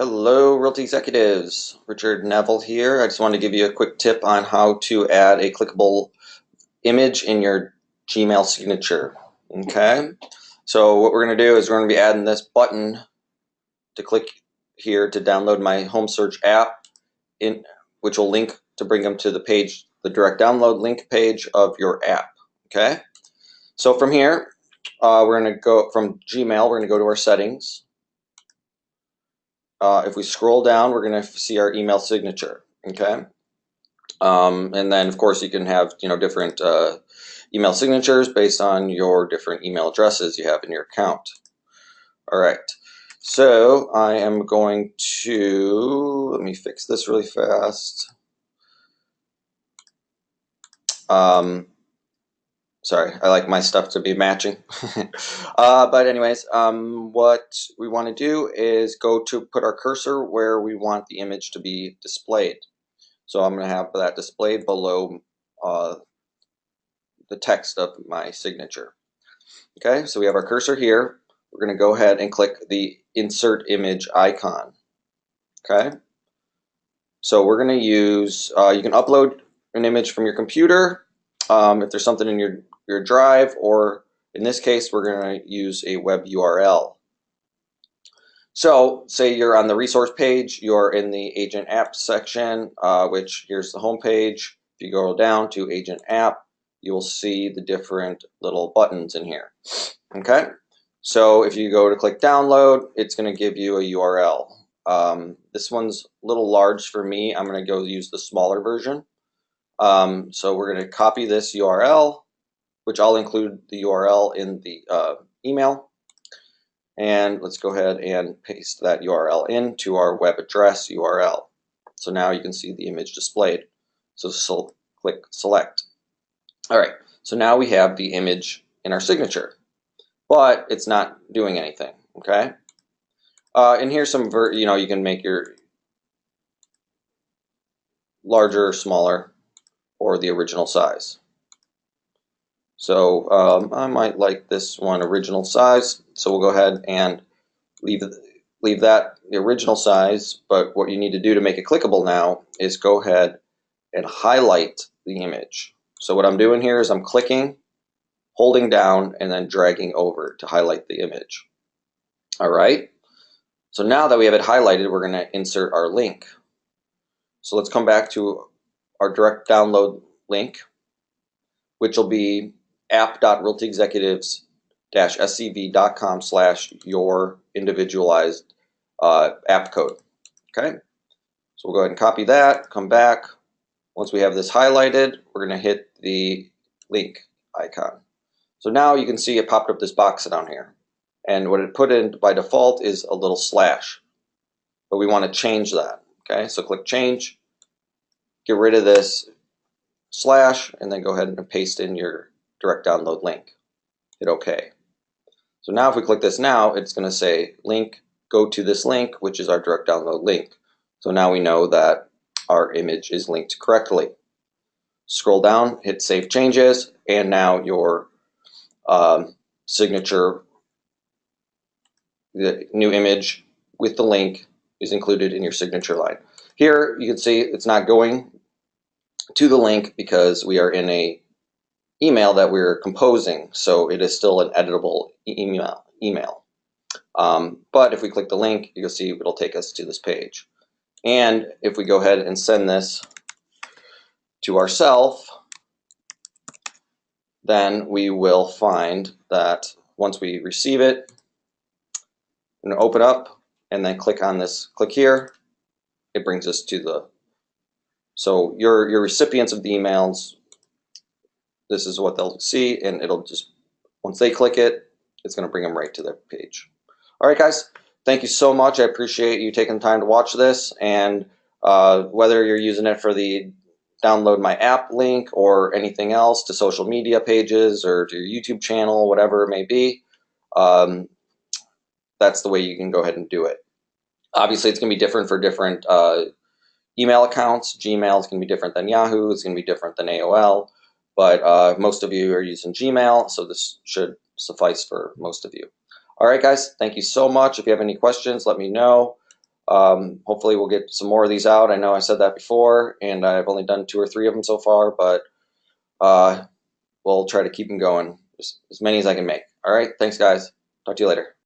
Hello, Realty Executives. Richard Neville here. I just wanted to give you a quick tip on how to add a clickable image in your Gmail signature. Okay, so what we're going to do is we're going to be adding this button to click here to download my home search app, which will link to bring them to the page, the direct download link page of your app. Okay, so from here, we're going to go from Gmail, we're going to go to our settings. If we scroll down, we're going to see our email signature. Okay, and then of course you can have different email signatures based on your different email addresses you have in your account. All right, so I am going to let me fix this really fast. Sorry, I like my stuff to be matching. But anyways, what we want to do is go to put our cursor where we want the image to be displayed. So I'm going to have that displayed below the text of my signature. Okay, so we have our cursor here. We're going to go ahead and click the insert image icon. Okay, so we're going to use, you can upload an image from your computer if there's something in your drive, or in this case we're going to use a web URL. So say you're on the resource page, you're in the agent app section, which here's the home page. If you go down to agent app, you will see the different little buttons in here. Okay, so if you go to click download, it's going to give you a URL. This one's a little large for me. I'm going to go use the smaller version. So we're going to copy this URL, which I'll include the URL in the email. And let's go ahead and paste that URL into our web address URL. So now you can see the image displayed. So click select. All right, so now we have the image in our signature, but it's not doing anything. Okay, and here's some you can make your larger, smaller, or the original size. So I might like this one original size, so we'll go ahead and leave that the original size, but what you need to do to make it clickable now is go ahead and highlight the image. So what I'm doing here is I'm clicking, holding down, and then dragging over to highlight the image. All right, so now that we have it highlighted, we're going to insert our link. So let's come back to our direct download link, which will be app.realtyexecutives-scv.com/your individualized app code. Okay, so we'll go ahead and copy that, come back. Once we have this highlighted, we're going to hit the link icon. So now you can see it popped up this box down here. And what it put in by default is a little slash. But we want to change that. Okay, so click change, get rid of this slash, and then go ahead and paste in your direct download link. Hit OK. So now if we click this now, it's going to say link, go to this link, which is our direct download link. So now we know that our image is linked correctly. Scroll down, hit save changes, and now your signature, the new image with the link, is included in your signature line. Here you can see it's not going to the link because we are in a email that we're composing, so it is still an editable email. But if we click the link, you'll see it'll take us to this page. And if we go ahead and send this to ourselves, then we will find that once we receive it, I'm going to open up and then click on this, click here, it brings us to the, so your recipients of the emails, this is what they'll see, and it'll just, once they click it, it's going to bring them right to their page. All right, guys, thank you so much. I appreciate you taking the time to watch this, and whether you're using it for the download my app link or anything else to social media pages or to your YouTube channel, whatever it may be, that's the way you can go ahead and do it. Obviously, it's going to be different for different email accounts. Gmail is going to be different than Yahoo. It's going to be different than AOL. But most of you are using Gmail, so this should suffice for most of you. All right, guys, thank you so much. If you have any questions, let me know. Hopefully we'll get some more of these out. I know I said that before, and I've only done 2 or 3 of them so far, but we'll try to keep them going, as many as I can make. All right, thanks guys. Talk to you later.